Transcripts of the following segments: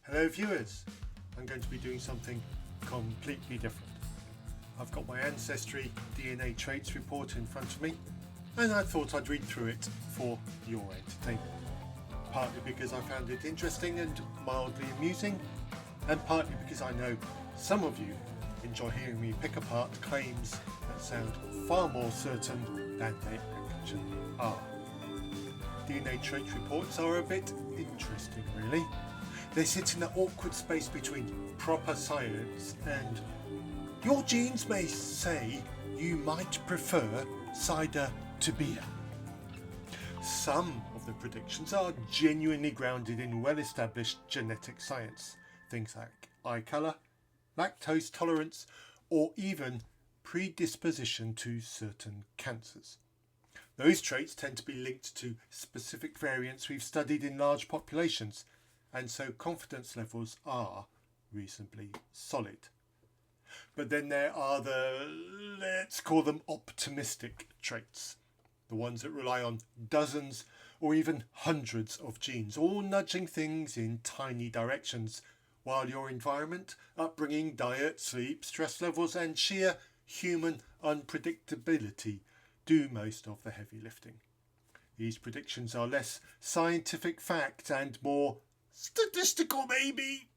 Hello viewers, I'm going to be doing something completely different. I've got my Ancestry DNA traits report in front of me and I thought I'd read through it for your entertainment. Partly because I found it interesting and mildly amusing, and partly because I know some of you enjoy hearing me pick apart claims that sound far more certain than they actually are. DNA trait reports are a bit interesting really. They sit in that awkward space between proper science and your genes may say you might prefer cider to beer. Some of the predictions are genuinely grounded in well-established genetic science, things like eye colour, lactose tolerance, or even predisposition to certain cancers. Those traits tend to be linked to specific variants we've studied in large populations, and so confidence levels are reasonably solid. But then there are the, let's call them optimistic traits, the ones that rely on dozens or even hundreds of genes, all nudging things in tiny directions, while your environment, upbringing, diet, sleep, stress levels and sheer human unpredictability do most of the heavy lifting. These predictions are less scientific fact and more statistical maybe.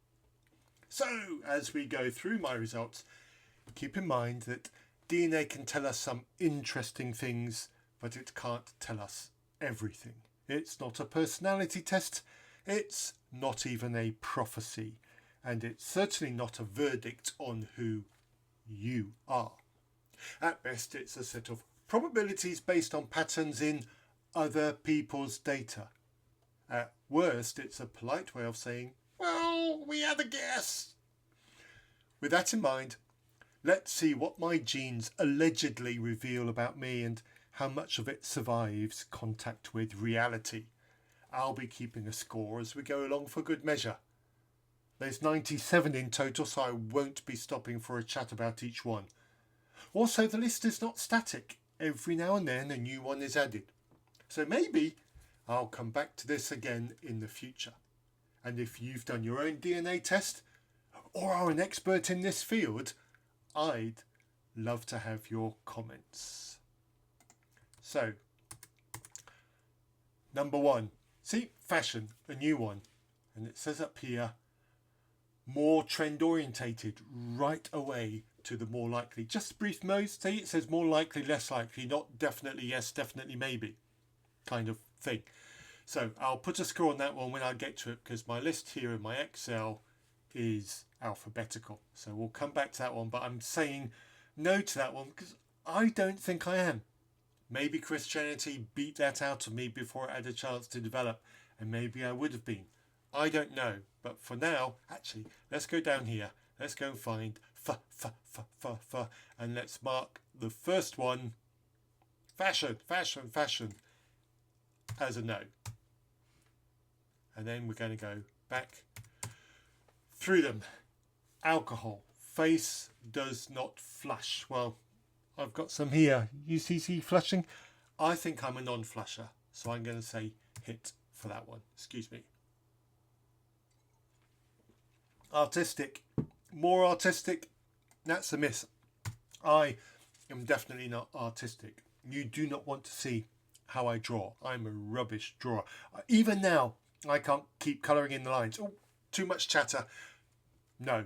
So as we go through my results, keep in mind that DNA can tell us some interesting things, but it can't tell us everything. It's not a personality test, it's not even a prophecy, and it's certainly not a verdict on who you are. At best, it's a set of probabilities based on patterns in other people's data. At worst, it's a polite way of saying, well, we had a guess. With that in mind, let's see what my genes allegedly reveal about me and how much of it survives contact with reality. I'll be keeping a score as we go along for good measure. There's 97 in total, so I won't be stopping for a chat about each one. Also, the list is not static. Every now and then a new one is added. So maybe I'll come back to this again in the future. And if you've done your own DNA test or are an expert in this field, I'd love to have your comments. So, number 1. See, fashion, a new one. And it says up here, more trend orientated, right away to the more likely. Just brief modes, see, it says more likely, less likely, not definitely yes, definitely maybe kind of thing. So I'll put a score on that one when I get to it, because my list here in my Excel is alphabetical. So we'll come back to that one, but I'm saying no to that one because I don't think I am. Maybe Christianity beat that out of me before it had a chance to develop, and maybe I would have been. I don't know, but for now, actually, let's go down here. Let's go and find and let's mark the first one, fashion, as a no. And then we're going to go back through them. Alcohol, face does not flush. Well, I've got some here. UCC flushing. I think I'm a non-flusher, so I'm going to say hit for that one. Excuse me. Artistic, more artistic. That's a miss. I am definitely not artistic. You do not want to see how I draw. I'm a rubbish drawer. Even now, I can't keep colouring in the lines. Oh, too much chatter. No.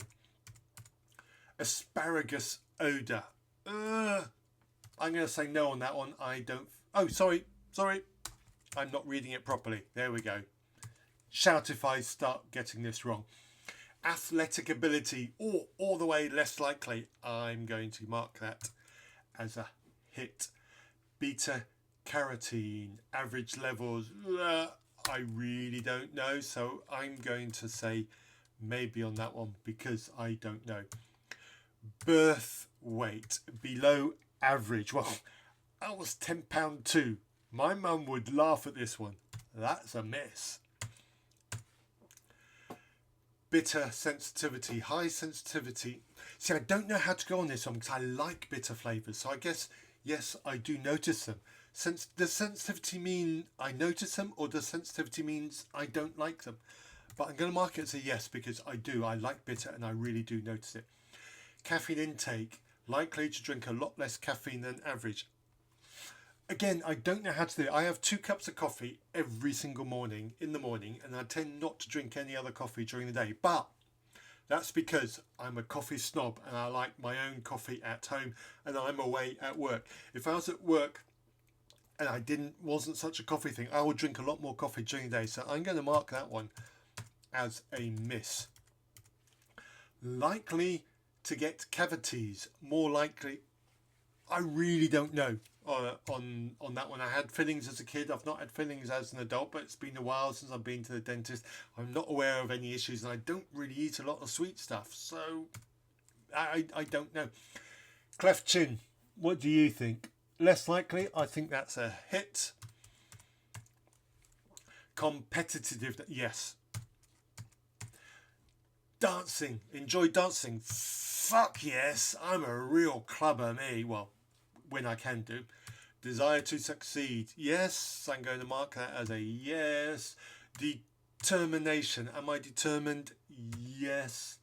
Asparagus odour. I'm going to say no on that one. I don't... Oh, sorry. I'm not reading it properly. There we go. Shout if I start getting this wrong. Athletic ability, or all the way less likely. I'm going to mark that as a hit. Beta carotene, average levels. I really don't know, so I'm going to say maybe on that one because I don't know. Birth weight, below average. Well, I was £10 too. My mum would laugh at this one. That's a miss. Bitter sensitivity, high sensitivity. See, I don't know how to go on this one because I like bitter flavours. So I guess, yes, I do notice them. Does sensitivity mean I notice them, or does sensitivity means I don't like them? But I'm going to mark it as a yes because I like bitter and I really do notice it. Caffeine intake, likely to drink a lot less caffeine than average. Again, I don't know how to do it. I have 2 cups of coffee every single morning in the morning, and I tend not to drink any other coffee during the day. But that's because I'm a coffee snob and I like my own coffee at home and I'm away at work. If I was at work and I wasn't such a coffee thing, I would drink a lot more coffee during the day. So I'm going to mark that one as a miss. Likely to get cavities, more likely. I really don't know on that one. I had fillings as a kid. I've not had fillings as an adult, but it's been a while since I've been to the dentist. I'm not aware of any issues, and I don't really eat a lot of sweet stuff, so I don't know. Cleft chin, what do you think? Less likely. I think that's a hit. Competitive, yes. Dancing, enjoy dancing. Fuck yes, I'm a real clubber, me. Well, when I can do. Desire to succeed, yes, I'm going to mark that as a yes. Determination, am I determined? Yes.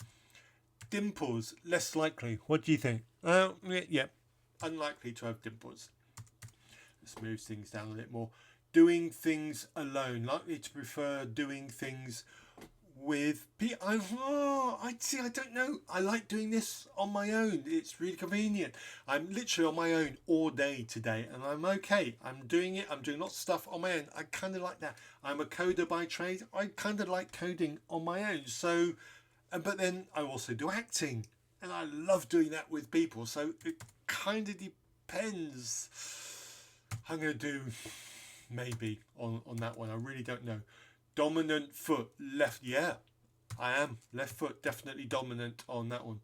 Dimples, less likely. What do you think? Yeah, unlikely to have dimples. Let's move things down a bit more. Doing things alone, likely to prefer doing things with people. I don't know. I like doing this on my own. It's really convenient. I'm literally on my own all day today, and I'm okay. I'm doing it. I'm doing lots of stuff on my own. I kind of like that. I'm a coder by trade. I kind of like coding on my own. So, but then I also do acting, and I love doing that with people. So it kind of depends. I'm going to do maybe on that one. I really don't know. Dominant foot, left, yeah, I am. Left foot, definitely dominant on that one.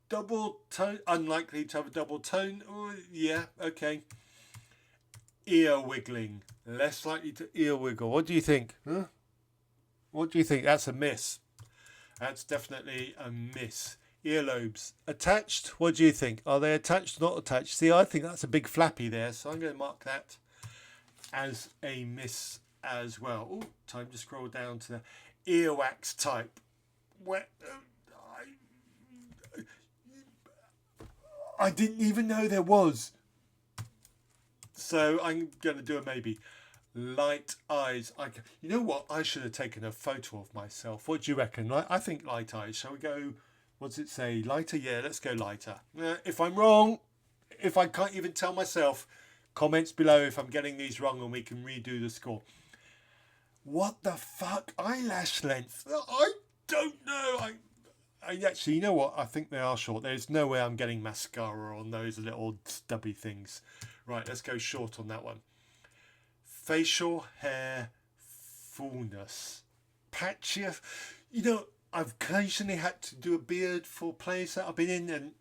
Double tone, unlikely to have a double tone. Oh, yeah, okay. Ear wiggling, less likely to ear wiggle. What do you think? Huh? What do you think? That's a miss. That's definitely a miss. Earlobes, attached. What do you think? Are they attached or not attached? See, I think that's a big flappy there, so I'm going to mark that as a miss as well. Oh, time to scroll down to the earwax type. Where I didn't even know there was. So I'm going to do a maybe. Light eyes. You know what? I should have taken a photo of myself. What do you reckon? I think light eyes. Shall we go? What does it say? Lighter? Yeah, let's go lighter. If I'm wrong, if I can't even tell myself, comments below if I'm getting these wrong and we can redo the score. What the fuck? Eyelash length? I don't know. I actually, you know what? I think they are short. There's no way I'm getting mascara on those little stubby things. Right, let's go short on that one. Facial hair fullness. Patchier. You know, I've occasionally had to do a beard for plays that I've been in, and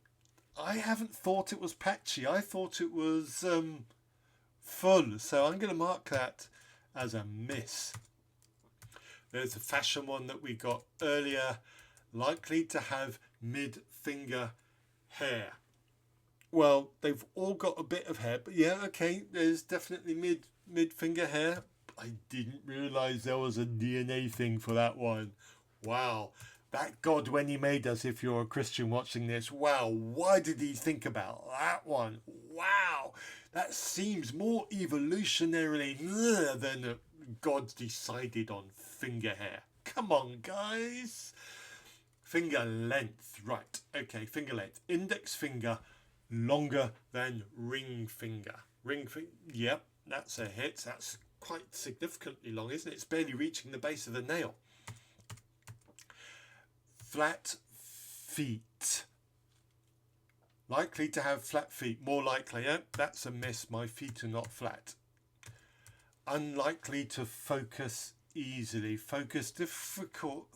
I haven't thought it was patchy. I thought it was full. So I'm going to mark that as a miss. There's a fashion one that we got earlier. Likely to have mid-finger hair. Well, they've all got a bit of hair, but yeah, okay, there's definitely mid-finger hair. I didn't realise there was a DNA thing for that one. Wow. That God, when he made us, if you're a Christian watching this, wow, why did he think about that one? Wow. That seems more evolutionarily than God decided on finger hair. Come on, guys. Finger length. Right. Okay, finger length. Index finger longer than ring finger. Ring finger. Yep, that's a hit. That's quite significantly long, isn't it? It's barely reaching the base of the nail. Flat feet. Likely to have flat feet. More likely. Yeah, that's a miss. My feet are not flat. Unlikely to focus easily. Focus difficult.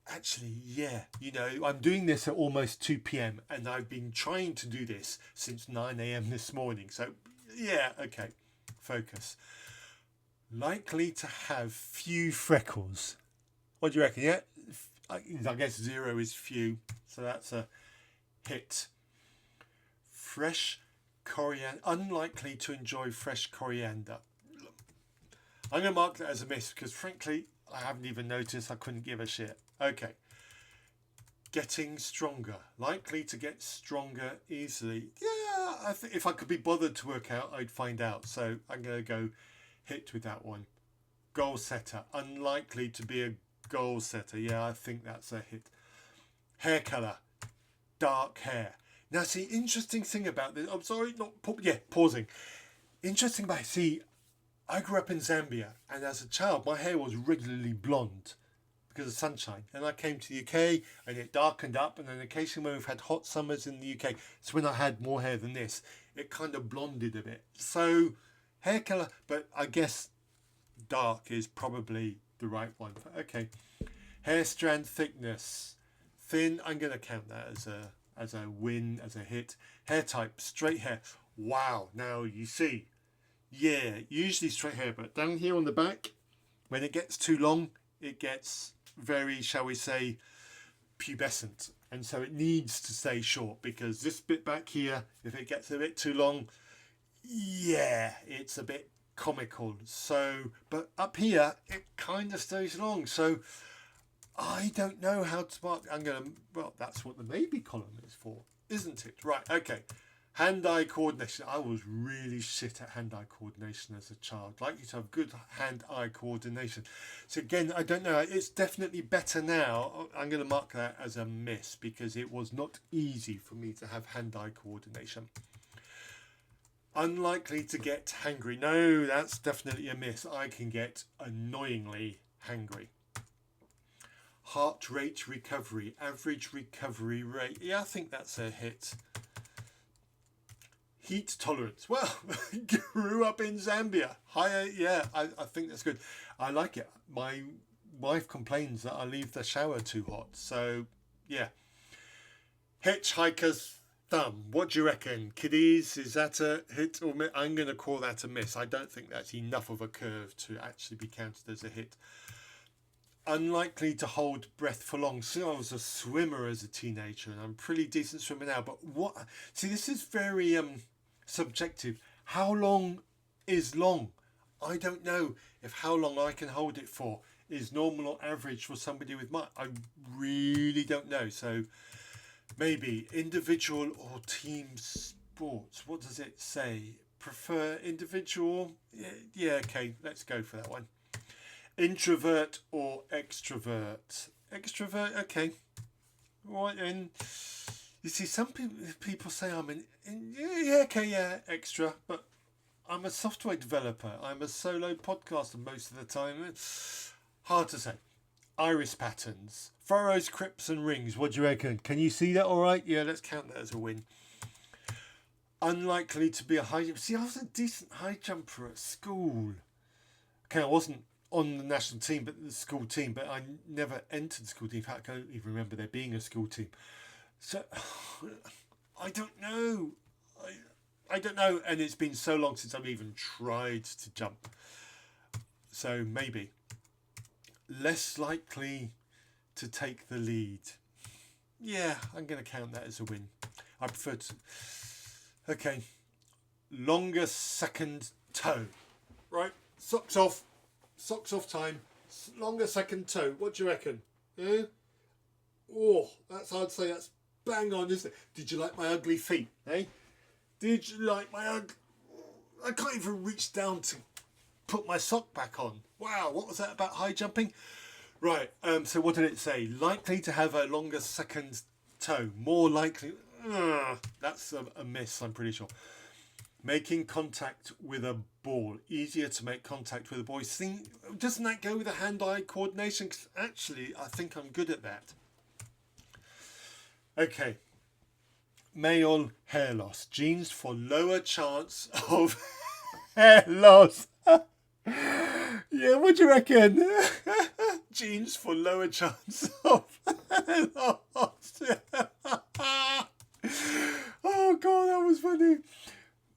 Actually, yeah, you know, I'm doing this at almost 2 p.m. and I've been trying to do this since 9 a.m. this morning. So, yeah, okay, focus. Likely to have few freckles. What do you reckon? Yeah, I guess 0 is few, so that's a hit. Fresh coriander. Unlikely to enjoy fresh coriander. I'm going to mark that as a miss because, frankly, I haven't even noticed. I couldn't give a shit. Okay. Getting stronger. Likely to get stronger easily. Yeah, I think if I could be bothered to work out, I'd find out. So I'm going to go hit with that one. Goal setter. Unlikely to be a goal setter. Yeah, I think that's a hit. Hair colour. Dark hair. Now, see, interesting thing about this. I'm sorry, pausing. Interesting about, see, I grew up in Zambia, and as a child, my hair was regularly blonde because of sunshine. And I came to the UK, and it darkened up, and then occasionally when we've had hot summers in the UK, it's when I had more hair than this, it kind of blonded a bit. So, hair colour, but I guess dark is probably the right one. Okay. Hair strand thickness. Thin, I'm going to count that as a win, as a hit. Hair type, straight hair. Wow, now you see. Yeah, usually straight hair, but down here on the back, when it gets too long, it gets very, shall we say, pubescent. And so it needs to stay short, because this bit back here, if it gets a bit too long, yeah, it's a bit comical. So, but up here, it kind of stays long. So I don't know how to mark. Well, that's what the maybe column is for, isn't it? Right, okay. Hand-eye coordination. I was really shit at hand-eye coordination as a child. Like you to have good hand-eye coordination. So again, I don't know. It's definitely better now. I'm going to mark that as a miss because it was not easy for me to have hand-eye coordination. Unlikely to get hangry. No, that's definitely a miss. I can get annoyingly hangry. Heart rate recovery. Average recovery rate. Yeah, I think that's a hit. Heat tolerance. Well, grew up in Zambia. Higher, yeah, I think that's good. I like it. My wife complains that I leave the shower too hot. So, yeah. Hitchhiker's thumb. What do you reckon? Kiddies, is that a hit or miss? I'm going to call that a miss. I don't think that's enough of a curve to actually be counted as a hit. Unlikely to hold breath for long. See, I was a swimmer as a teenager and I'm a pretty decent swimmer now. But what? See, this is very subjective. How long is long? I don't know if how long I can hold it for is normal or average for somebody with my. I really don't know. So maybe individual or team sports. What does it say? Prefer individual? Yeah, okay, let's go for that one. Introvert or extrovert? Extrovert, okay. Right, and you see, some people say I'm extra, but I'm a software developer. I'm a solo podcaster most of the time. It's hard to say. Iris patterns, furrows, crypts, and rings. What do you reckon? Can you see that all right? Yeah, let's count that as a win. Unlikely to be a high jumper. See, I was a decent high jumper at school. Okay, I wasn't on the national team, but the school team, but I never entered the school team. In fact, I don't even remember there being a school team. So, I don't know. I don't know, and it's been so long since I've even tried to jump. So maybe. Less likely to take the lead. Yeah, I'm going to count that as a win. I prefer to... Okay. Longer second toe. Right, socks off. Socks off time. Longer second toe. What do you reckon? Yeah? Oh, I'd say that's bang on, isn't it? Did you like my ugly feet? Eh? Did you like my I can't even reach down to put my sock back on. Wow, what was that about high jumping? Right, so what did it say? Likely to have a longer second toe. More likely. That's a miss, I'm pretty sure. Making contact with a ball. Easier to make contact with a ball. Doesn't that go with the hand-eye coordination? 'Cause actually, I think I'm good at that. Okay. Male hair loss. Genes for lower chance of hair loss. Yeah, what do you reckon? Genes for lower chance of hair loss. Oh, God, that was funny.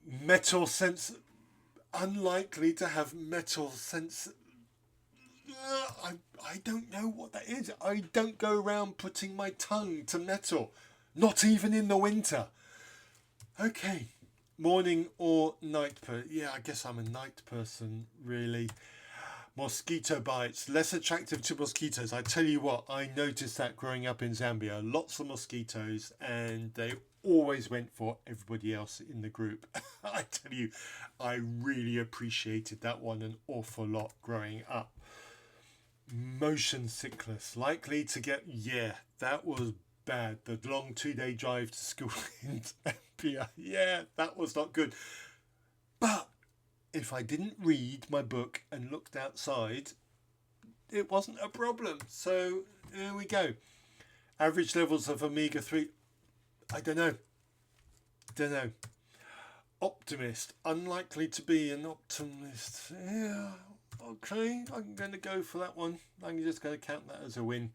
Metal sense. Unlikely to have metal sense. I don't know what that is. I don't go around putting my tongue to metal. Not even in the winter. Okay. Morning or night person. Yeah, I guess I'm a night person, really. Mosquito bites, less attractive to mosquitoes. I tell you what, I noticed that growing up in Zambia. Lots of mosquitoes, and they always went for everybody else in the group. I tell you, I really appreciated that one an awful lot growing up. Motion sickness, likely to get, yeah, that was bad. The long 2-day drive to school in Zambia, yeah, that was not good. But if I didn't read my book and looked outside, it wasn't a problem. So there we go. Average levels of omega-3, I don't know. Optimist, unlikely to be an optimist. Yeah, okay, I'm going to go for that one. I'm just going to count that as a win.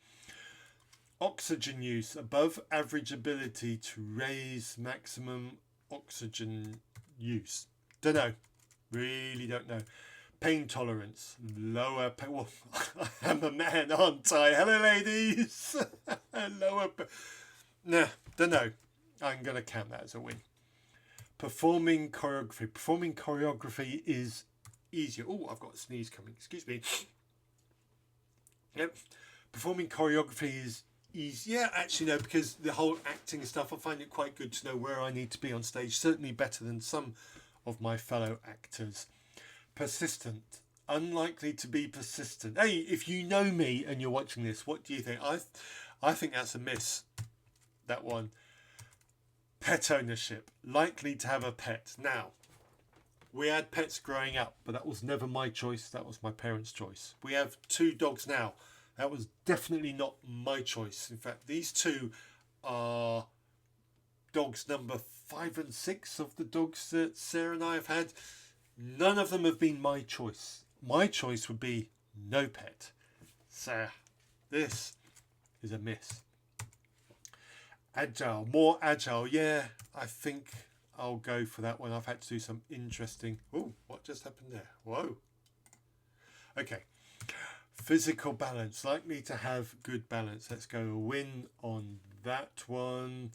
Oxygen use, above average ability to raise maximum oxygen use. Don't know. Really don't know. Pain tolerance, lower pain. Well, I'm a man, aren't I? Hello, ladies. Lower. Nah, don't know. I'm going to count that as a win. Performing choreography. Performing choreography is easier. Oh, I've got a sneeze coming. Excuse me. Yep. Performing choreography is easier. Actually, no, because the whole acting stuff, I find it quite good to know where I need to be on stage. Certainly better than some of my fellow actors. Persistent, unlikely to be persistent. Hey, if you know me and you're watching this, what do you think? I think that's a miss, that one. Pet ownership, likely to have a pet. Now, we had pets growing up, but that was never my choice. That was my parents' choice. We have 2 dogs now. That was definitely not my choice. In fact, these 2 are dogs number 5 and 6 of the dogs that Sarah and I have had. None of them have been my choice. My choice would be no pet. So this is a miss. Agile, more agile. Yeah, I think I'll go for that one. I've had to do some interesting... Oh, what just happened there? Whoa. Okay. Physical balance, likely to have good balance. Let's go a win on that one.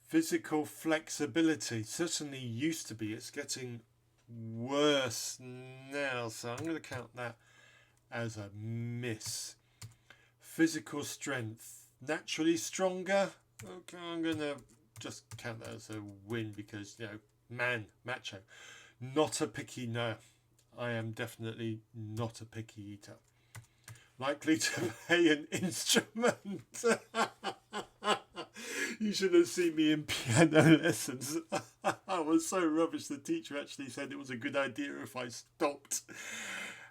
Physical flexibility, certainly used to be. It's getting worse now, so I'm going to count that as a miss. Physical strength, naturally stronger. Okay, I'm going to just count that as a win because, you know, man, macho. Not a picky, no. I am definitely not a picky eater. Likely to play an instrument. You should have seen me in piano lessons. I was so rubbish. The teacher actually said it was a good idea if I stopped.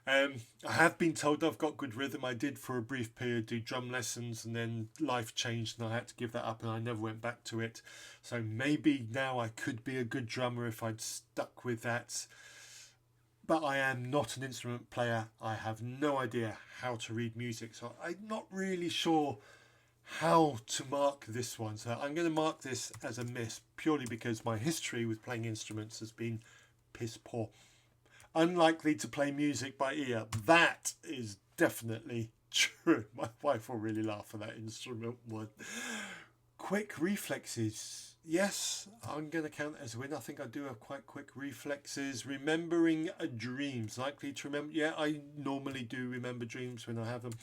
I have been told I've got good rhythm. I did for a brief period do drum lessons, and then life changed and I had to give that up and I never went back to it. So maybe now I could be a good drummer if I'd stuck with that. But I am not an instrument player. I have no idea how to read music. So I'm not really sure how to mark this one. So I'm going to mark this as a miss purely because my history with playing instruments has been piss poor. Unlikely to play music by ear. That is definitely true. My wife will really laugh at that instrument one. Quick reflexes. Yes, I'm going to count it as a win. I think I do have quite quick reflexes. Remembering dreams. Likely to remember. Yeah, I normally do remember dreams when I have them.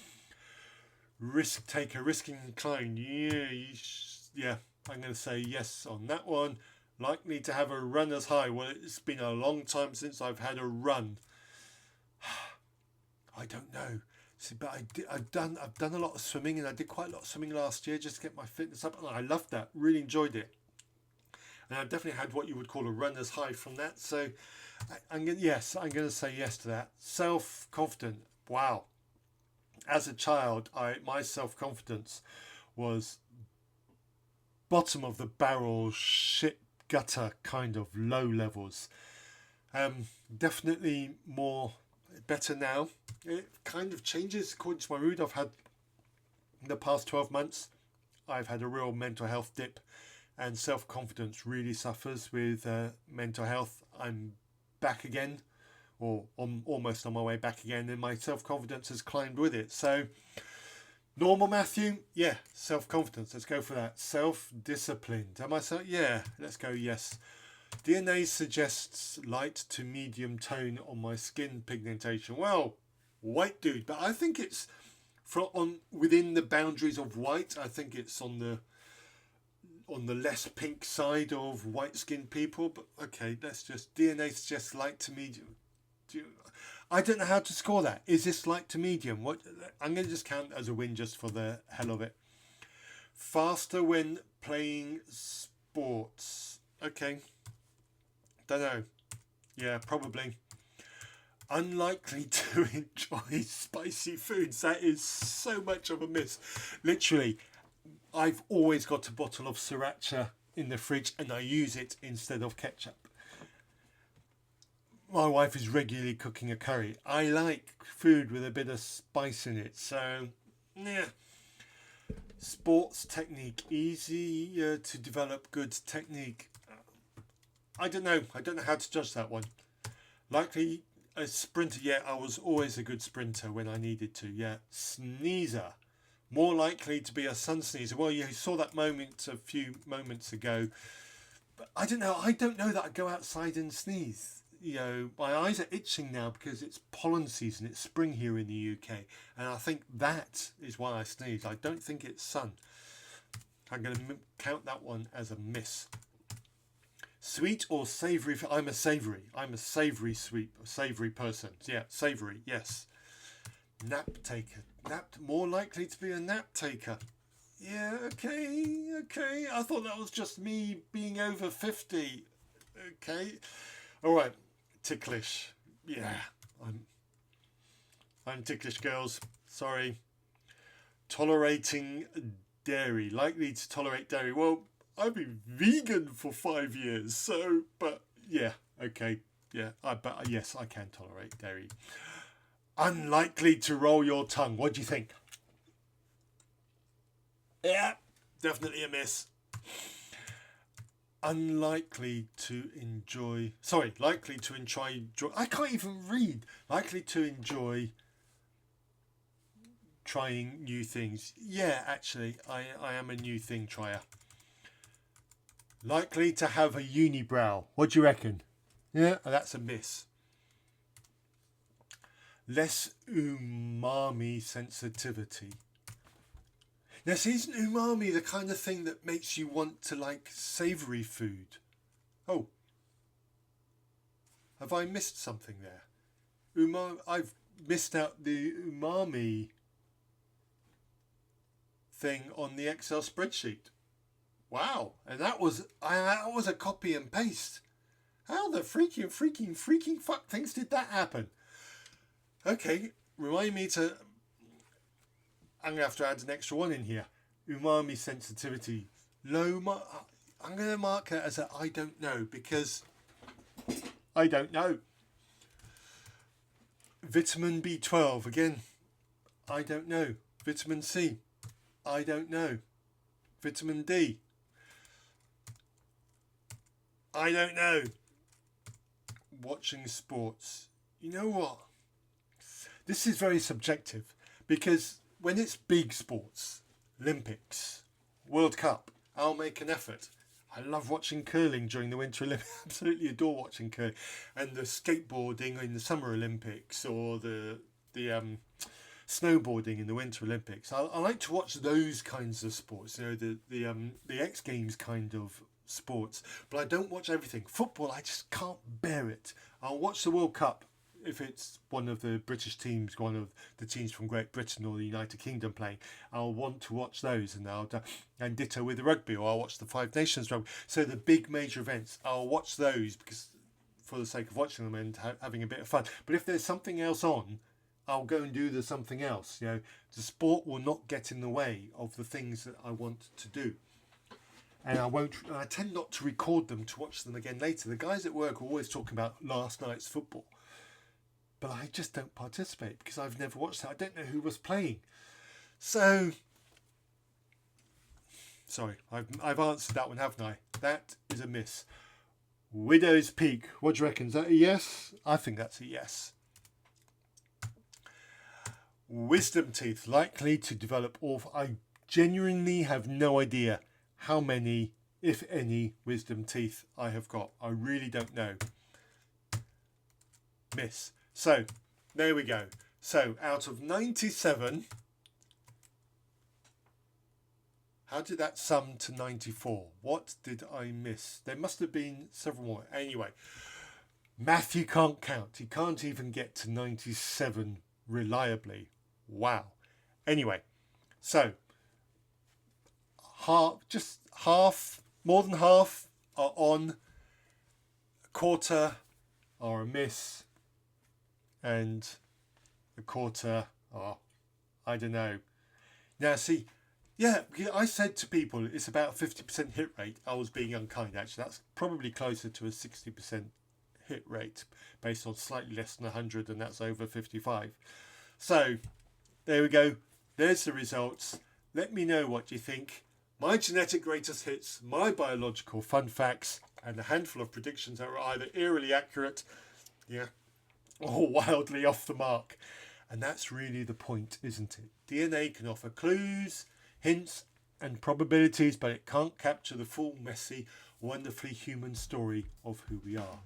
Risk taker, risking inclined. Yeah, I'm going to say yes on that one. Likely to have a runner's high. Well, it's been a long time since I've had a run. I don't know. See, but I've done a lot of swimming, and I did quite a lot of swimming last year just to get my fitness up. And I loved that. Really enjoyed it. And I definitely had what you would call a runner's high from that. So I'm going to say yes to that. Self-confident. Wow. As a child, my self-confidence was bottom of the barrel, shit gutter kind of low levels. Definitely better now. It kind of changes according to my mood. I've had in the past 12 months, I've had a real mental health dip, and self-confidence really suffers with mental health. I'm back again, or almost on my way back again, and my self-confidence has climbed with it. So normal Matthew, yeah, self-confidence, let's go for that. Self-disciplined, am I so? Yeah, let's go yes. DNA suggests light to medium tone on my skin pigmentation. Well, white dude, but I think it's within the boundaries of white. I think it's on the less pink side of white skinned people. But okay, let's just DNA suggests light to medium. I don't know how to score that. Is this light to medium? What I'm going to just count as a win just for the hell of it. Faster when playing sports. Okay. Don't know. Yeah, probably. Unlikely to enjoy spicy foods. That is so much of a miss. Literally, I've always got a bottle of sriracha in the fridge and I use it instead of ketchup. My wife is regularly cooking a curry. I like food with a bit of spice in it. So, yeah. Sports technique. Easier to develop good technique. I don't know. I don't know how to judge that one. Likely a sprinter. Yeah, I was always a good sprinter when I needed to. Yeah. Sneezer. More likely to be a sun sneezer. Well, you saw that moment a few moments ago. But I don't know. I don't know that I'd go outside and sneeze. You know, my eyes are itching now because it's pollen season. It's spring here in the UK. And I think that is why I sneeze. I don't think it's sun. I'm going to count that one as a miss. Sweet or savoury? I'm a savoury savoury person. Yeah, savoury, yes. Nap taker. More likely to be a nap taker. Yeah, okay. I thought that was just me being over 50. Okay. All right. Ticklish. Yeah, I'm ticklish, girls. Sorry. Tolerating dairy. Likely to tolerate dairy. Well, I've been vegan for 5 years, so, but yeah, okay, yeah, yes, I can tolerate dairy. Unlikely to roll your tongue. What do you think? Yeah, definitely a miss. Likely to enjoy. I can't even read. Likely to enjoy trying new things. Yeah, actually, I am a new thing trier. Likely to have a unibrow. What do you reckon? Yeah, that's a miss. Less umami sensitivity. Now, see, isn't umami the kind of thing that makes you want to like savoury food? Oh, have I missed something there? I've missed out the umami thing on the Excel spreadsheet. Wow, and that was a copy and paste. How the freaking fuck things did that happen? Okay, remind me to. I'm going to have to add an extra one in here. Umami sensitivity. I'm going to mark it as a I don't know because I don't know. Vitamin B12. Again, I don't know. Vitamin C. I don't know. Vitamin D. I don't know. Watching sports. You know what? This is very subjective because when it's big sports, Olympics, World Cup, I'll make an effort. I love watching curling during the Winter Olympics. Absolutely adore watching curling. And the skateboarding in the Summer Olympics or the snowboarding in the Winter Olympics. I like to watch those kinds of sports, you know, the X Games kind of sports. But I don't watch everything. Football, I just can't bear it. I'll watch the World Cup if it's one of the British teams, one of the teams from Great Britain or the United Kingdom playing. I'll want to watch those, and ditto with the rugby, or I'll watch the Five Nations rugby. So the big major events, I'll watch those because for the sake of watching them and having a bit of fun. But if there's something else on, I'll go and do something else. You know, the sport will not get in the way of the things that I want to do. And I tend not to record them to watch them again later. The guys at work are always talking about last night's football. But I just don't participate because I've never watched it. I don't know who was playing. So, sorry, I've answered that one, haven't I? That is a miss. Widow's Peak. What do you reckon? Is that a yes? I think that's a yes. Wisdom teeth. Likely to develop I genuinely have no idea how many if any, wisdom teeth I have got. I really don't know. Miss. So, there we go. So, out of 97, how did that sum to 94? What did I miss? There must have been several more. Anyway, Matthew can't count. He can't even get to 97 reliably. Wow. Anyway, so half, more than half are on, a quarter are a miss, and a quarter are, I don't know. Now see, yeah, I said to people it's about 50% hit rate. I was being unkind, actually. That's probably closer to a 60% hit rate based on slightly less than 100, and that's over 55. So there we go. There's the results. Let me know what you think. My genetic greatest hits, my biological fun facts, and a handful of predictions that were either eerily accurate, or wildly off the mark. And that's really the point, isn't it? DNA can offer clues, hints, and probabilities, but it can't capture the full, messy, wonderfully human story of who we are.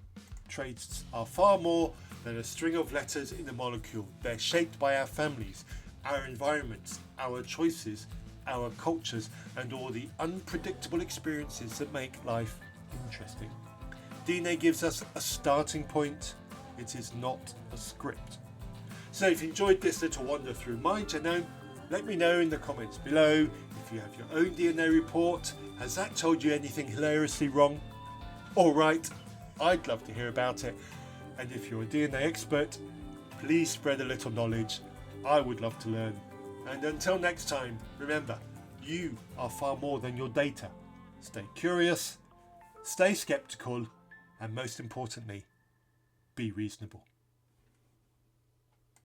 Traits are far more than a string of letters in a molecule. They're shaped by our families, our environments, our choices, our cultures, and all the unpredictable experiences that make life interesting. DNA gives us a starting point. It is not a script. So if you enjoyed this little wander through my genome, let me know in the comments below. If you have your own DNA report, has that told you anything hilariously wrong or right? I'd love to hear about it. And if you're a DNA expert, please spread a little knowledge. I would love to learn. And until next time, remember, you are far more than your data. Stay curious, stay skeptical, and most importantly, be reasonable.